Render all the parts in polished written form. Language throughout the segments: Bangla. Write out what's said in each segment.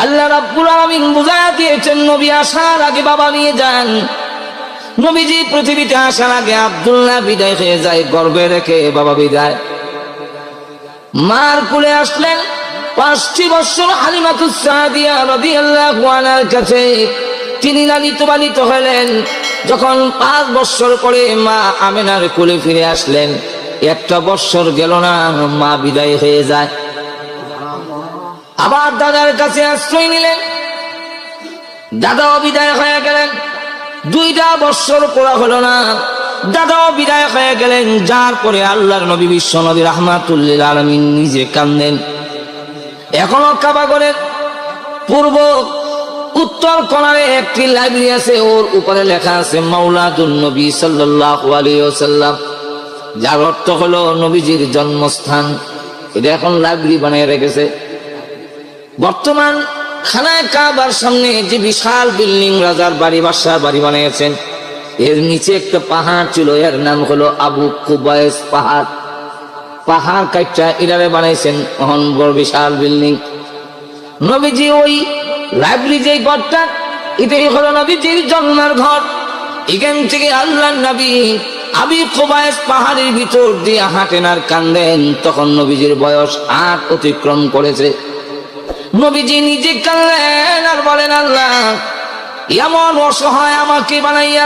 আল্লাহ রাব্বুল আলামিন বুঝায়া দিয়েছেন, নবী আসার আগে বাবা নিয়ে যান। নবীজি পৃথিবীতে আসার আগে আব্দুল্লাহ বিদায় হয়ে যায়, গর্ভে রেখে বাবা বিদায়। মার কোলে আসলেন। 5টি বছর হালিমাতুস সাদিয়া রাদিয়াল্লাহু আনহার কাছে তিনি লালিত পালিত হলেন। যখন 5 বছর পরে মা আমেনার কোলে ফিরে আসলেন, 1টা বছর গেল না, মা বিদায় হয়ে যায়। আবার দাদার কাছে আশ্রয় নিলেন, দাদাও বিদায় হয়ে গেলেন। 2টা বছর পুরা হলো না, দাদাও বিদায় হয়ে গেলেন। যার পরে আল্লাহর নবী বিশ্ব নবী রাহমাতুল লিল আলামিন নিজে কাঁদেন। এখনো কাবা ঘরের পূর্ব উত্তর কোণারে একটি লাইব্রেরি আছে, ওর উপরে লেখা আছে মাওলাদুন নবী সাল্লাল্লাহু আলাইহি ওয়াসাল্লাম, যার অর্থ হলো নবীজির জন্মস্থান। এটা এখন লাইব্রেরি বানিয়ে রেখেছে। বর্তমান খানায় কাবার সামনে যে বিশাল বিল্ডিং, রাজার বাড়ি, বাদশার বাড়ি বানিয়েছেন, এর নিচে একটা পাহাড় ছিল, এর নাম হলো আবু কুবাইস পাহাড়। পাহাড় কাইটা এরারে বানাইছেন অহন বড় বিশাল বিল্ডিং। নবীজি ওই লাইব্রেরি যে ঘরটা, এটাই হলো নবীজির জন্মের ঘর। এখান থেকে আল্লাহর নবী আবু কুবাইস পাহাড়ের ভিতর দিয়ে হাঁটেন আর কান্দেন। তখন নবীজির বয়স 8 অতিক্রম করেছে। নবীজি নিজে কাঁদলেন আর বলেন, আল্লাহ এমন অসহায় আমাকে বানাইয়া,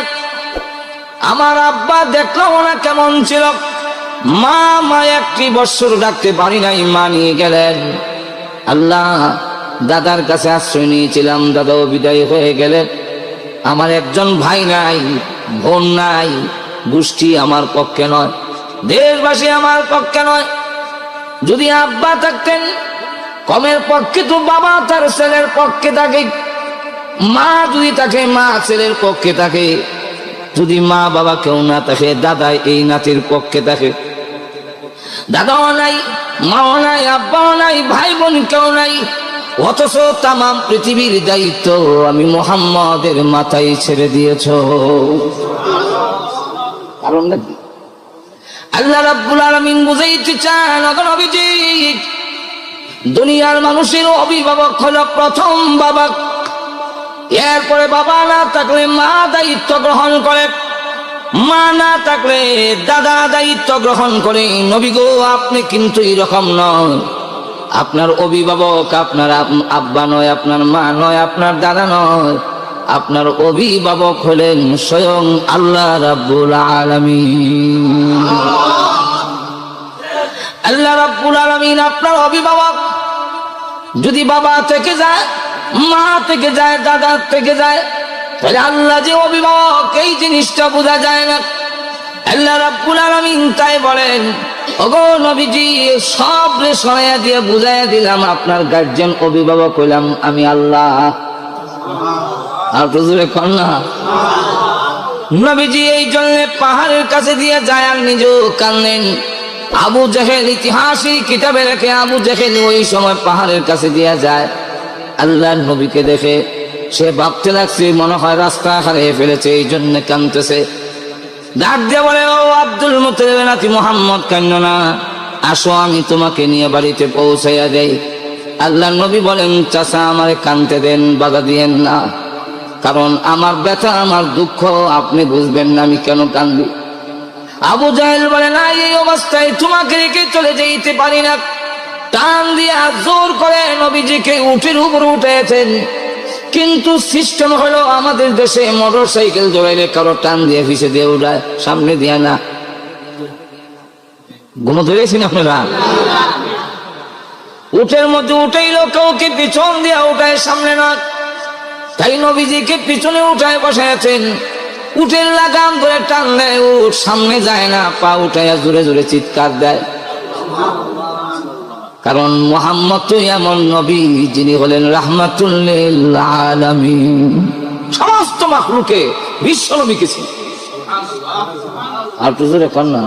আমার আব্বা দেখলাম না কেমন ছিল, মা 1টি বছর ডাকতে পারি নাই, মা নিয়ে গেলেন। আল্লাহ দাদার কাছে আশ্রয় নিয়েছিলাম, দাদাও বিদায় হয়ে গেলেন। আমার একজন ভাই নাই, বোন নাই, গোষ্ঠী আমার পক্ষে নয়, দেশবাসী আমার পক্ষে নয়। যদি আব্বা থাকতেন, কমের পক্ষে তো বাবা তার ছেলের পক্ষে থাকে, মা যদি থাকে মা ছেলের পক্ষে থাকে, যদি মা বাবা কেউ না থাকে দাদা এই নাতির পক্ষে থাকে। দাদাও নাই, মাও নাই, আব্বাও নাই, ভাই বোন কেউ নাই, অথচ তামাম পৃথিবীর দায়িত্ব আমি মুহাম্মাদের মাথায় ছেড়ে দিয়েছ। কারণ নাকি আল্লাহ রাব্বুল আলামিন বুঝাইতে চান, ওগো নবীজি, দুনিয়ার মানুষের অভিভাবক হলো প্রথম বাবা, এরপরে বাবা না থাকলে মা দায়িত্ব গ্রহণ করে, মা না থাকলে দাদা দায়িত্ব গ্রহণ করে। নবী গো, আপনি কিন্তু এরকম নয়। আপনার অভিভাবক আপনার আব্বা নয়, আপনার মা নয়, আপনার দাদা নয়, আপনার অভিভাবক হলেন স্বয়ং আল্লাহ রাব্বুল আলামিন। আল্লাহ রাব্বুল আলামিন আপনার অভিভাবক। যদি বাবা থেকে যায়, মা থেকে যায়, দাদা থেকে যায়, তাহলে আল্লাহ যে অভিভাবক এই জিনিসটা বোঝা যায় না। আল্লাহ রাব্বুল আলামিন তাই বলেন, ওগো নবীজি, সব সরাইয়া দিয়ে বুঝাইয়া দিলাম, আপনার গার্জিয়ান অভিভাবক হইলাম আমি আল্লাহ। আর হুজুরে কোন না, নবীজি এই জন্য পাহাড়ের কাছে দিয়ে যায় আর নিজেও কাঁদেন। আবু জেহেল ইতিহাসের কিতাবে রেখে, আবু জেহেল ওই সময় পাহাড়ের কাছে দিয়ে যায়। আল্লাহর নবীকে দেখে সে ভাবতে লাগছে মনে হয় রাস্তা হারিয়ে ফেলেছে, এই জন্য কাঁদতেছে। ডাক দিয়ে বলে, ও আব্দুল মুত্তালিবের নাতি মুহাম্মদ, কাঁদো না, আসো আমি তোমাকে নিয়ে বাড়িতে পৌঁছাইয়া দেই। আল্লাহর নবী বলেন, চাচা আমারে কাঁদতে দেন, বাধা দিয়েন না, কারণ আমার ব্যথা আমার দুঃখ আপনি বুঝবেন না, আমি কেন কাঁদি। আবু জাহেল বলে, না, এই অবস্থায় তোমাকে রেখে চলে যেতে পারি না। টান দিয়ে জোর করে নবীজিকে উটের উপর উঠেছেন। কিন্তু সিস্টেম হলো আমাদের দেশে মোটর সাইকেল জড়াইলে কারো টান দিয়ে পিছে দিয়ে উঠায়, সামনে দিয়ে না। ঘুমো ধরেছেন আপনারা? উটের মধ্যে উঠাইলো, কাউকে পিছন দিয়ে উঠায়, সামনে না। তাই নবীজিকে পিছনে উঠায় বসাইছেন। উটের লাগাম ধরে টান দেয়, উঠ সামনে যায় না, পা উঠাইয়া জোরে জোরে চিৎকার দেয়। কারণ মুহাম্মদ তো এমন নবী যিনি হলেন রাহমাতুল লিল আলামিন, সমস্ত মাখলুকে বিশ্ব নবীকে ছিল। আর তো জোরে কোন না,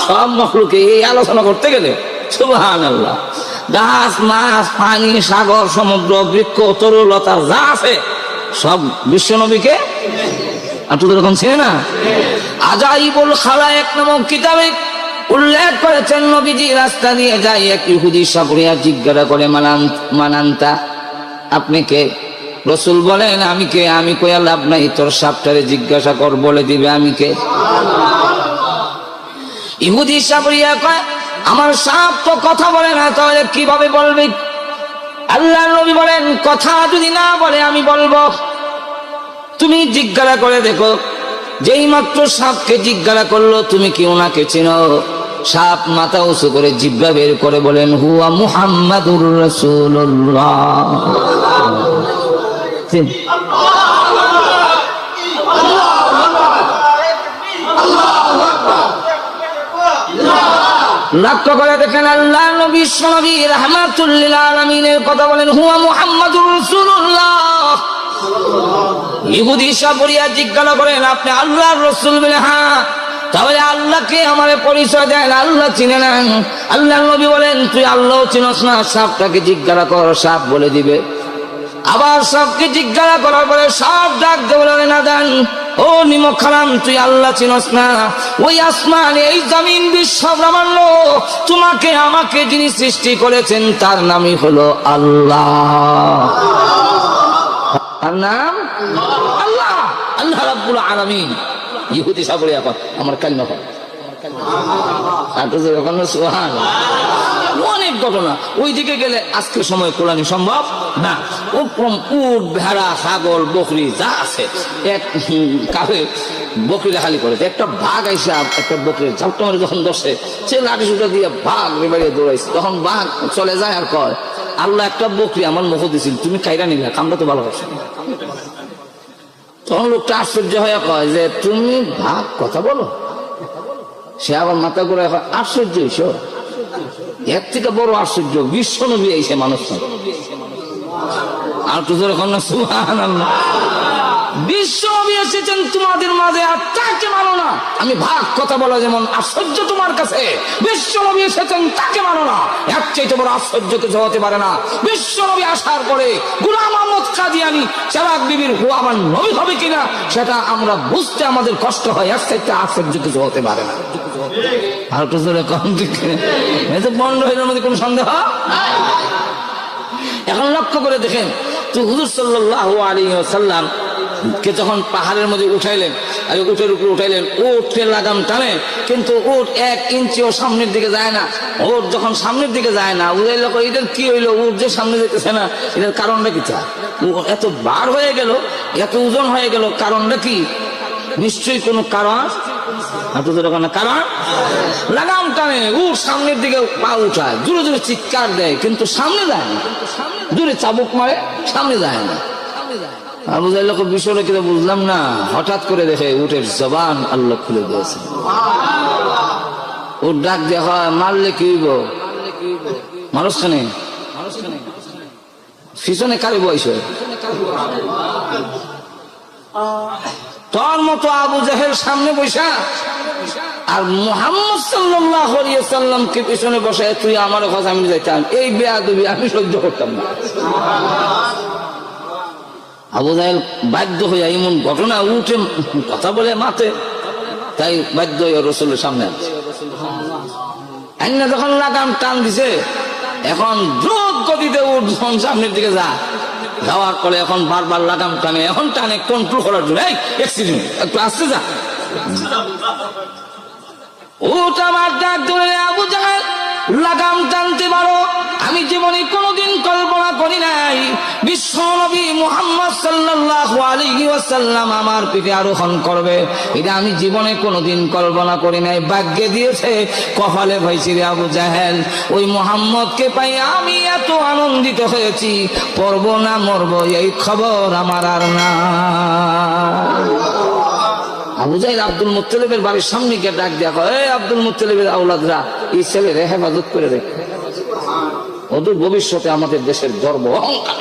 সব মাখলুকে এই আলোচনা করতে গেলে সুবহানাল্লাহ, গাছ মাছ পানি সাগর সমুদ্র বৃক্ষ তরুলতা যা আছে সব বিশ্ব নবীকে আর তো এরকম ছিল না। আজাইবুল খালায়েক নামক কিতাবে উল্লেখ করেছেন, নবীজি রাস্তা দিয়ে যায়, এক ইহুদি সাবরিয়া জিজ্ঞাসা করে, মানান্তা, আপনি কে? রাসূল বলেন আমি কে? আমি কইয়া লাভ নাই, তোর সাপটারে জিজ্ঞাসা কর, বলে দিবে আমি কে। ইহুদি সাবরিয়া কয় আমার সাপ তো কথা বলে না, তাহলে কিভাবে বলবে? আল্লাহর নবী বলেন কথা যদি না বলে আমি বলবো। তুমি জিজ্ঞাসা করে দেখো। যেই মাত্র সাপকে জিজ্ঞাসা করলো তুমি কি ওনাকে চেনো? সাপ মাথা উঁচু করে জিহ্বা বের করে বলেন হুয়া মুহাম্মাদুর রাসূলুল্লাহ। লক্ষ্য করে দেখেন আল্লাহ নবী বিশ্বনবী রাহমাতুল লিল আলামিনের কথা বলেন হুয়া মুহাম্মাদুর রাসূলুল্লাহ। ইহুদি সাবরিয়া জিজ্ঞাসা করেন আপনি আল্লাহর রাসূল? বলে হ্যাঁ। তাহলে আল্লাহকে আমারে পরিচয় দেন, আল্লাহ চিনে নেন। আল্লাহ নবী বলেন তুই আল্লাহ চিনস না, সাপটাকে জিজ্ঞাসা কর, সাপ বলে দিবে। আবার সাপকে জিজ্ঞাসা করার পরে সাপ ডাক দিয়ে বলে না দেন ও নিমক খারাম, তুই আল্লাহ চিনস না? ওই আসমান এই জমিন বিশ্ব ব্রহ্মাণ্ড তোমাকে আমাকে যিনি সৃষ্টি করেছেন তার নামই হলো আল্লাহ। তার নাম আল্লাহ, আল্লাহ রাব্বুল আলামিন। ইহুদি সাবরিয়া কয় আমার কালিমা কয় সুবহানাল্লাহ। অনেক ঘটনা ওইদিকে গেলে আজকের সময় কোরআনি সম্ভব না। উট ভেড়া ছাগল বকরি যা আছে এক কাফে বকরিরা খালি করে। একটা বাঘ আইসা একটা বকরি ঝাপটা মারে যখন ধরছে সে লাঠি সুটা দিয়ে বাঘ বেরিয়ে দৌড়াইছে। তখন বাঘ চলে যায় আর কয় আল্লাহ একটা বকরি আমার মুখ দিছিল, তুমি খাইরা নিলা, কামটা তো ভালো করছে। তখন লোকটা আশ্চর্য হয়ে কয় যে তুমি ভাগ কথা বলো? সে আবার মাথা করে আশ্চর্য হইছো? এর থেকে বড় আশ্চর্য বিশ্ব নবী আইছে মানুষ। আর তো যখন সুবহানাল্লাহ, বিশ্ব নবী এসেছেন তোমাদের মাঝে আর তাকে মানো না। আমি ভাগ কথা বলা যেমন আশ্চর্য তোমার কাছে, বিশ্ব নবী এসেছেন তাকে মানো না, এর চাইতে বড় আশ্চর্য কিছু হতে পারে না। বিশ্ব নবী আসার পরে গোলাম আহমদ কাদিয়ানী চেরাগ বিবির হুয়া আমার নবী হবে কিনা সেটা আমরা বুঝতে আমাদের কষ্ট হয়, এর চাইতে আশ্চর্য কিছু হতে পারে না। আর তো কম বন্ধ হয়ে যাওয়ার মধ্যে কোনো সন্দেহ। এখন লক্ষ্য করে দেখেন তো হুজুর সাল্লাল্লাহু আলাইহি ওয়াসাল্লাম কে যখন পাহাড়ের মধ্যে উঠাইলেন আর উটের উপরে উঠাইলেন, উটের লাগাম টানে কিন্তু উট 1 ইঞ্চিও সামনের দিকে যায় না। উট যখন সামনের দিকে যায় না, উড়াই লোক এটার কি হইলো, উট যে সামনে যেতেছে না, এটার কারণটা কি? এত বার হয়ে গেল, এত ওজন হয়ে গেল, কারণটা কি? নিশ্চয়ই কোনো কারণ। কারণ লাগাম টানে, উট সামনের দিকে পা উঠায়, জোরে জোরে চিৎকার দেয় কিন্তু সামনে যায় না, জোরে চাবুক মারে সামনে যায় না। আবু জাহেল বিষয়টা কিন্তু বুঝলাম না। হঠাৎ করে দেখে উটের জবান আল্লাহ খুলে দিয়েছে। উট ডাক দেখা মারলে কি হইব? মানুষখানে পিছনে কারে বয়স তোর মতো আবু জাহেল সামনে বৈশা আর মুহাম্মদ সাল্লাল্লাহু আলাইহি ওয়াসাল্লামকে পিছনে বসায় তুই আমার কথা আমি যাইতাম, এই বেয়াদবি আমি সহ্য করতাম না। আবু জাহেল বাধ্য হইয়া এমন ঘটনা উঠে কথা বলে মাতে, তাই বাধ্য হইয়া রাসূলের সামনে আসছে। যখন লাগাম টান দিছে এখন দ্রুত গতিতে উঠ সামনের দিকে যাওয়ার পরে এখন বারবার লাগাম টানে, এখন টানে কন্ট্রোল করার জন্য একটু আসতে যা। উঠ আমার ডাক ধরে আবু জাহেল লাগাম টানতে পারো, আমি জীবনে কোনোদিন কল্পনা করি নাই বিশ্ব নবী মুহাম্মদ সাল্লাল্লাহু আলাইহি ওয়াসাল্লাম আমার পিঠে আরোহণ করবে, এটা আমি জীবনে কোনোদিন কল্পনা করি নাই। ভাগ্যে দিয়েছে, কপালে ভাইছি রে আবু জাহেল। ওই মুহাম্মদকে পাই আমি এত আনন্দিত হয়েছি, পড়ব না মরব এই খবর আমার আর না। আবু জাহেল আব্দুল মুত্তালিবের বাড়ির সামনে গিয়ে ডাক দেয়া হয়, এই আব্দুল মুত্তালিবের আওলাদরা এই ছেলের হেফাজত করে রেখে, ওদের ভবিষ্যতে আমাদের দেশের গর্ব অহংকার।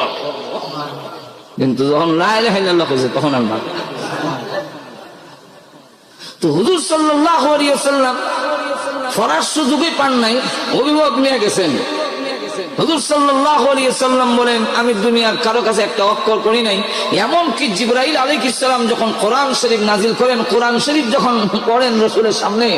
কিন্তু যখন লা ইলাহা ইল্লাল্লাহ কইছে তখন আর না। তো হুজুর সাল্লাল্লাহু আলাইহি ওয়াসাল্লাম ফরাস সুযোগই পান নাই, অভিভাবক নিয়ে গেছেন। হুজুর সাল্লাল্লাহু আলাইহি ওয়াসাল্লাম বলেন, আমি দুনিয়ার কারো কাছে একটা অক্ষর করি নাই। এমনকি জিবরাইল আলাইহিস সালাম যখন কোরআন শরীফ নাজিল করেন, কোরআন শরীফ যখন পড়েন রাসূলের সামনে,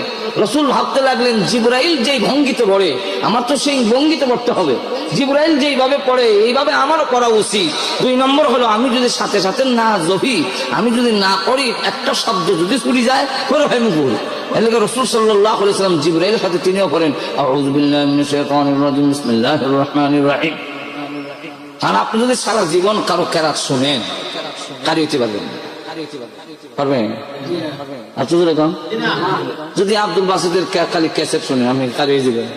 রাসূল ভাবতে লাগলেন জিবরাইল যেই ভঙ্গিতে পড়ে আমার তো সেই ভঙ্গিতে পড়তে হবে, জিবরাইল যেইভাবে পড়ে এইভাবে আমারও পড়া উচিত। 2 নম্বর হলো আমি যদি সাথে সাথে না জপি, আমি যদি না পড়ি, একটা শব্দ যদি ছুটি যায় করে আমি পড়ি। এলাকা রাসূল সাল্লাল্লাহু আলাইহি ওয়াসাল্লাম জিবরাইলের সাথে তিনিও করেন আউযু বিল্লাহি মিনাশ শাইতানির রাজিম বিসমিল্লাহির রহমানির রহিম। আর আপনি যদি সারা জীবন কারো কেরাত শুনেন, কারি হইতে পারবেন? পারবেন? আপনি যদি আব্দুল বাসিদের খালি ক্যাসেট শুনেন, আমি কারি হয়ে যাবেন?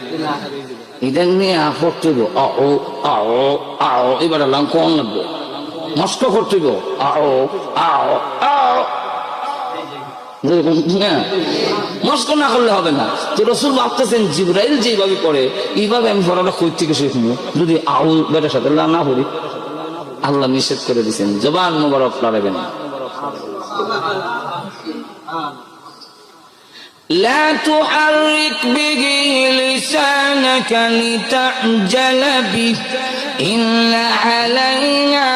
এটা নিয়ে পড়তে হইব আও আও আও, এবার আল্লাহ কোন লাগবে, মস্ক করতে হইব আও আও আও, মস্ক না করলে হবে না। তো রাসূল ভাবতেছেন জিবরাইল যেভাবে পড়ে এইভাবে আমি পড়াটা কই থেকে শিখবো, যদি আউ বেটার সাথে না পড়ি। আল্লাহ নিষেধ করে দিচ্ছেন, জবান মোবারক লড়াবেন না। لا تحرك به لسانك لتعجل به إن علينا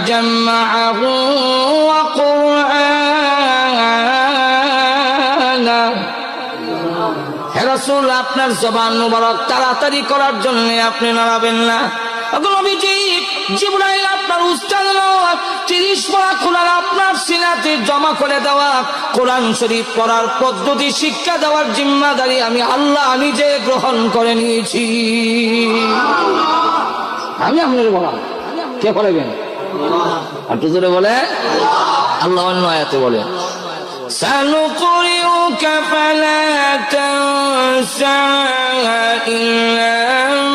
جمعه وقرآنه। হে রাসূল, আপনার জবান মোবারক তাড়াতাড়ি করার জন্য আপনি নড়াবেন না। জিবরাইল আপনার উস্তাদ নয়, 30 পারা কোরআন আপনার সিনাতে জমা করে দেওয়া, কোরআন শরীফ পড়ার পদ্ধতি শিক্ষা দেওয়ার জিম্মাদারি আমি আল্লাহ নিজে গ্রহণ করে নিয়েছি। আমি আপনার বলা, কে করবেন? একটু জোরে বলে আল্লাহ অন্য আয়াতে বলে سنقرئك فلا تنسى إلا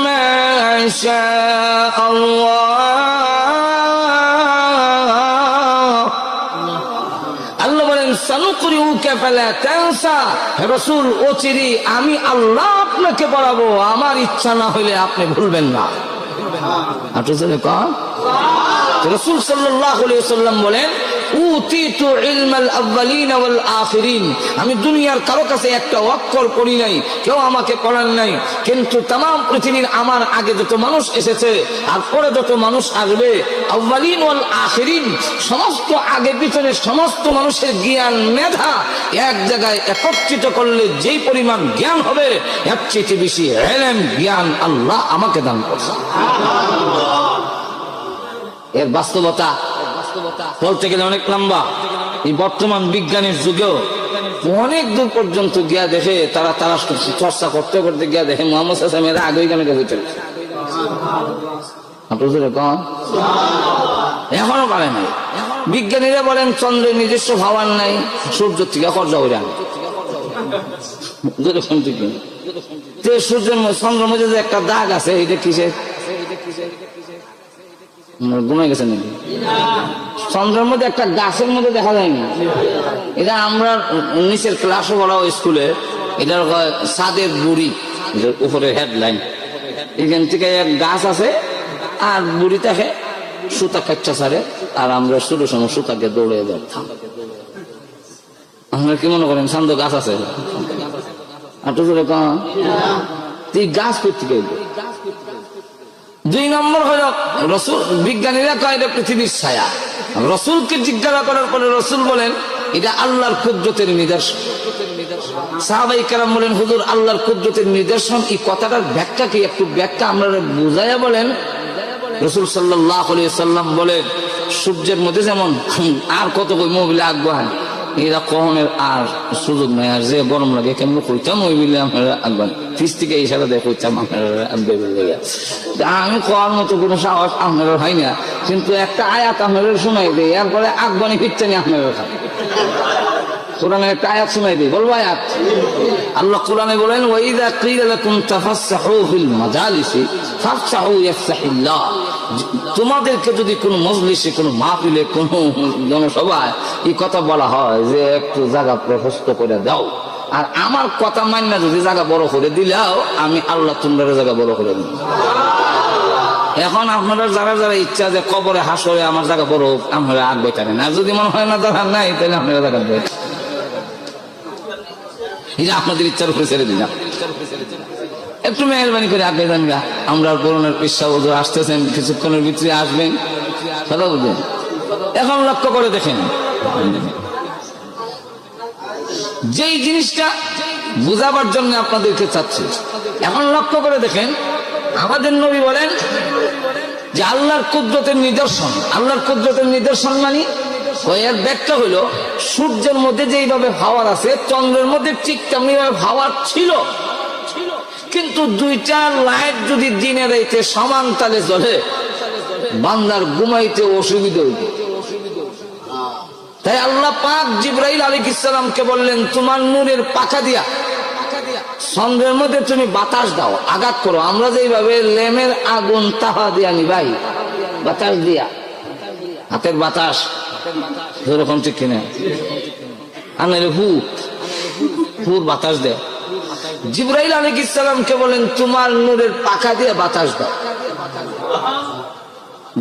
ما شاء الله। আল্লাহ বলেন سنقرئك فلا تنسى, হে রাসূল অচিরে আমি আল্লাহ আপনাকে পড়াবো, আমার ইচ্ছা না হইলে আপনি ভুলবেন না। আপনি জেনে কন রাসূল সাল্লাল্লাহু আলাইহি ওয়াসাল্লাম বলেন উতিতু ইলমাল আউয়ালিন ওয়াল আখিরিন, আমি দুনিয়ার কারো কাছে একটা অক্ষর পড়ি নাই, কেউ আমাকে পড়ান নাই, কিন্তু तमाम পৃথিবীর আমার আগে যত মানুষ এসেছে আর পরে যত মানুষ আসবে, আউয়ালিন ওয়াল আখিরিন সমস্ত আগে পিছনে সমস্ত মানুষের জ্ঞান মেধা এক জায়গায় একত্রিত করলে যেই পরিমাণ জ্ঞান হবে, এর চেয়ে বেশি ইলম জ্ঞান আল্লাহ আমাকে দান করেছেন। এর বাস্তবতা বলতে গেলে অনেক লম্বা। এই বর্তমান বিজ্ঞানের যুগেও অনেক দূর পর্যন্ত গিয়া দেখে তারা চর্চা করতে করতে গিয়া দেখে মোহাম্মদ সাল্লাল্লাহু আলাইহি আগে গানে গেছে, এখনো পারে নাই। বিজ্ঞানীরা বলেন চন্দ্রের নিজস্ব ভাবার নাই, সূর্য থেকে খরচা হয়ে যান। সূর্যের চন্দ্রের মধ্যে যে একটা দাগ আছে, এটা কিসে ঘুমাই গেছে নাকি? চন্দ্রের মধ্যে একটা গাছের মধ্যে দেখা যায় না, এটা আমরা নিচের ক্লাসও পড়াও স্কুলে, এটার সাদের বুড়ি, উপরে হেডলাইন, এখান থেকে এক গাছ আছে আর বুড়ি থাকে সুতা কাচ্চা ছাড়ে, আর আমরা শুরু সময় সুতাকে দৌড়ে ধরতাম। আপনারা কি মনে করেন শান্ত গাছ আছে? আর তো গাছ করতে গেল। 2 নম্বর হল রসুল, বিজ্ঞানীরা কয় এটা পৃথিবীর ছায়া। রসুলকে জিজ্ঞাসা করার পরে রসুল বলেন এটা আল্লাহর কুদরতের নিদর্শন। সাহাবায়ে কেরাম বলেন হুজুর আল্লাহর কুদরতের নিদর্শন, এই কথাটার ব্যাখ্যা কি, একটু ব্যাখ্যা আমরা বুঝাইয়া বলেন। রাসূল সাল্লাল্লাহু আলাইহি ওয়াসাল্লাম বলেন সূর্যের মধ্যে যেমন আর কত কই মোবিলে আগ বহান, এরা কখনের আর সুযোগ নাই, আর যে গরম লাগে কেমন কইতাম ওই মিলে আপনারা আনবেন, ফিস থেকে ইশারা দেখে কইতাম আপনারা আনবে বলে। আমি কোয়ার মতো কোনো সাহস আপনারা হয় না, কিন্তু একটা আয়াত আপনারা শোনাই দেয়, এরপরে আগবানি ফিরতে নি আপনারা খান। কোরআনে একটা আয়াত শোনাই দেয়, বলবো আয়াত। আল্লাহ কোরআনে বলেন ওয়াইদা কিলা লাকুম তাফাসসাহু ফিল মাজালিসি ফাফসাহু ইয়াফসাহিল্লাহ, তোমাদেরকে যদি কোনো মজলিসে, কোনো মাহফিলে, কোনো জনসভায় এই কথা বলা হয় যে একটু জায়গা প্রশস্ত করে দাও, আর আমার কথা মান্য যদি জায়গা বড় করে দিলেও আমি আল্লাহ তোমরা জায়গা বড় করে দিই। এখন আপনারা যারা যারা ইচ্ছা যে কবরে হাসরে আমার জায়গা বড় হোক, আপনারা আগ বইতারেন, আর যদি মনে হয় না দরকার নাই তাহলে আপনারা জায়গা বই, এটা আপনাদের ইচ্ছার উপরে ছেড়ে দিলাম। একটু মেহরবানি করে আগে যান গা, আমরা করোনার পেশা হুজুর আসতেছেন, কিছুক্ষণের ভিতরে আসবেন, কথা বুঝলেন? এখন লক্ষ্য করে দেখেন, যেই জিনিসটা বুঝাবার জন্য আপনাদেরকে চাচ্ছি, এখন লক্ষ্য করে দেখেন, আমাদের নবী বলেন যে আল্লাহর কুদরতের নিদর্শন। আল্লাহর কুদরতের নিদর্শন মানে এর ব্যাখ্যা হইল, সূর্যের মধ্যে যেইভাবে পাওয়ার আছে, চন্দ্রের মধ্যে ঠিক তেমনি ভাবে পাওয়ার ছিল, কিন্তু দুইটা লাইট যদি দিনে রাইতে সমান তালে জ্বলে, বান্দার ঘুমাইতে অসুবিধা হইত। তাই আল্লাহ পাক জিবরাইল আলাইহিস সালামকে বললেন, তোমার নূরের পাখা দিয়া চন্দ্রের মধ্যে তুমি বাতাস দাও, আঘাত করো। আমরা যেইভাবে লেমের আগুন তাহা দিয়া নিভাই, বাতাস দিয়া, হাতের বাতাস যেরকম, ঠিক কিনা? আর নাইলে হুর বাতাস দেয়। জিবরাইল আলাইহিস সালামকে বলেন, তোমার নূরের পাখা দিয়ে বাতাস দাও।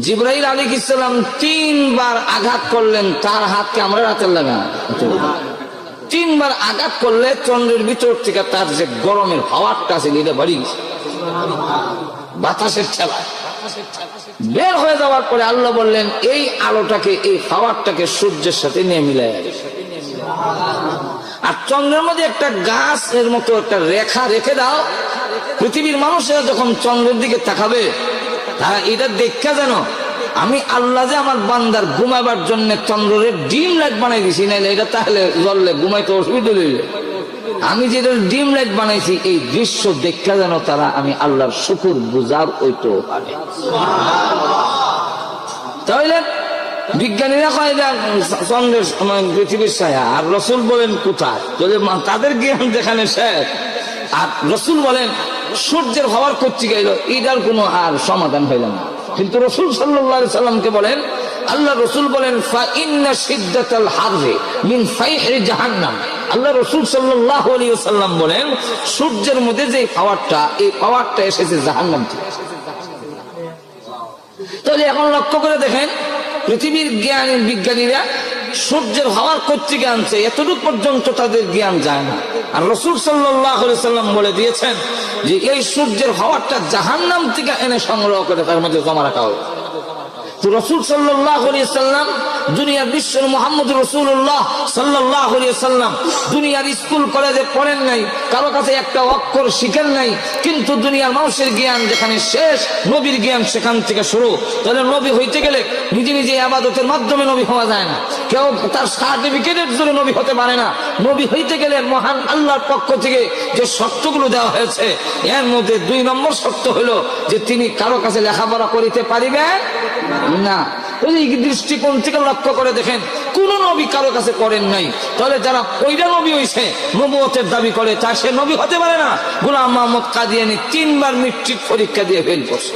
জিবরাইল আলাইহিস সালাম 3 বার আঘাত করলেন, তার হাতকে আমরা রাতের লাগা 3 বার আঘাত করলে চন্দ্রের ভিতর থেকে তার যে গরমের হাওয়াটা আছে এটা বাড়ি গেছে, বাতাসের ঠেলা বের হয়ে যাওয়ার পরে আল্লাহ বললেন, এই আলোটাকে, এই হাওয়াটাকে সূর্যের সাথে নিয়ে মিলাই, আর চন্দ্রের মধ্যে একটা গাছের মতো একটা রেখা রেখে দাও। পৃথিবীর মানুষেরা যখন চন্দ্রের দিকে তাকাবে, তারা এটা দেখা যেন আমি আল্লাহ যে আমার বান্দার ঘুমাবার জন্য চন্দ্রের ডিম লাইট বানাই দিছি, নাইলে এটা তাহলে জ্বললে ঘুমাইতে অসুবিধা হইলে, আমি যেটা ডিম লাইট বানাইছি, এই দৃশ্য দেখা যেন তারা আমি আল্লাহর শুকর গুজার হইতেও পারে। তাহলে বিজ্ঞানীরা কয় চন্দ্রের পৃথিবীর ছায়া, আর রসুল বলেন কোথায়? তাদের জ্ঞান যেখানে শেষ, আর রসুল বলেন সূর্যের হওয়ার করতে গেল, এটার কোনো আর সমাধান হইল না। কিন্তু রসুল সাল্লাল্লাহু আলাইহি সাল্লামকে বলেন, আল্লাহ রসুল বলেন, ফা ইন্না শিদ্দাতাল হাররি মিন ফাইহি জাহান্নাম। আল্লাহ রসুল সাল্লাল্লাহু আলাইহি ওয়াসাল্লাম বলেন, সূর্যের মধ্যে যে পাওয়ারটা, এই পাওয়ারটা এসেছে জাহান্নাম থেকে। তাহলে এখন লক্ষ্য করে দেখেন, পৃথিবীর বিজ্ঞানীরা সূর্যের হওয়ার কর্তৃকে আনছে, এতটুকু পর্যন্ত তাদের জ্ঞান যায় না। আর রাসূল সাল্লাল্লাহু আলাইহি সাল্লাম বলে দিয়েছেন যে এই সূর্যের হওয়াটা জাহান্নাম থেকে এনে সংগ্রহ করে তার মধ্যে জমা রাখা হবে। তো রাসূল সাল্লাল্লাহু আলাইহি সাল্লাম, দুনিয়ার বিশ্বের মুহাম্মদ রাসূলুল্লাহ সাল্লাল্লাহু আলাইহি সাল্লাম দুনিয়ার স্কুল কলেজে পড়েন নাই, কারো কাছে একটা অক্ষর শিখেন নাই, কিন্তু দুনিয়ার মানুষের জ্ঞান যেখানে শেষ, নবীর জ্ঞান সেখান থেকে শুরু। তাহলে নবী হইতে গেলে নিজে নিজে ইবাদতের মাধ্যমে নবী হওয়া যায় না, কেউ তার সার্টিফিকেটের জন্য নবী হতে পারে না। নবী হইতে গেলে মহান আল্লাহর পক্ষ থেকে যে শর্তগুলো দেওয়া হয়েছে, এর মধ্যে 2 নম্বর শর্ত হলো যে তিনি কারো কাছে লেখাপড়া করিতে পারিবেন না। এই দৃষ্টিকোণ থেকে লক্ষ্য করে দেখেন, কোন নবী কারো কাছে করেন নাই। তাহলে যারা ওইটা নবী হইছে, নবুয়তের দাবি করে, তা সে নবী হতে পারে না। গোলাম মোহাম্মদ কাদিয়ানী 3 বার মেট্রিক পরীক্ষা দিয়ে ফেল করছে।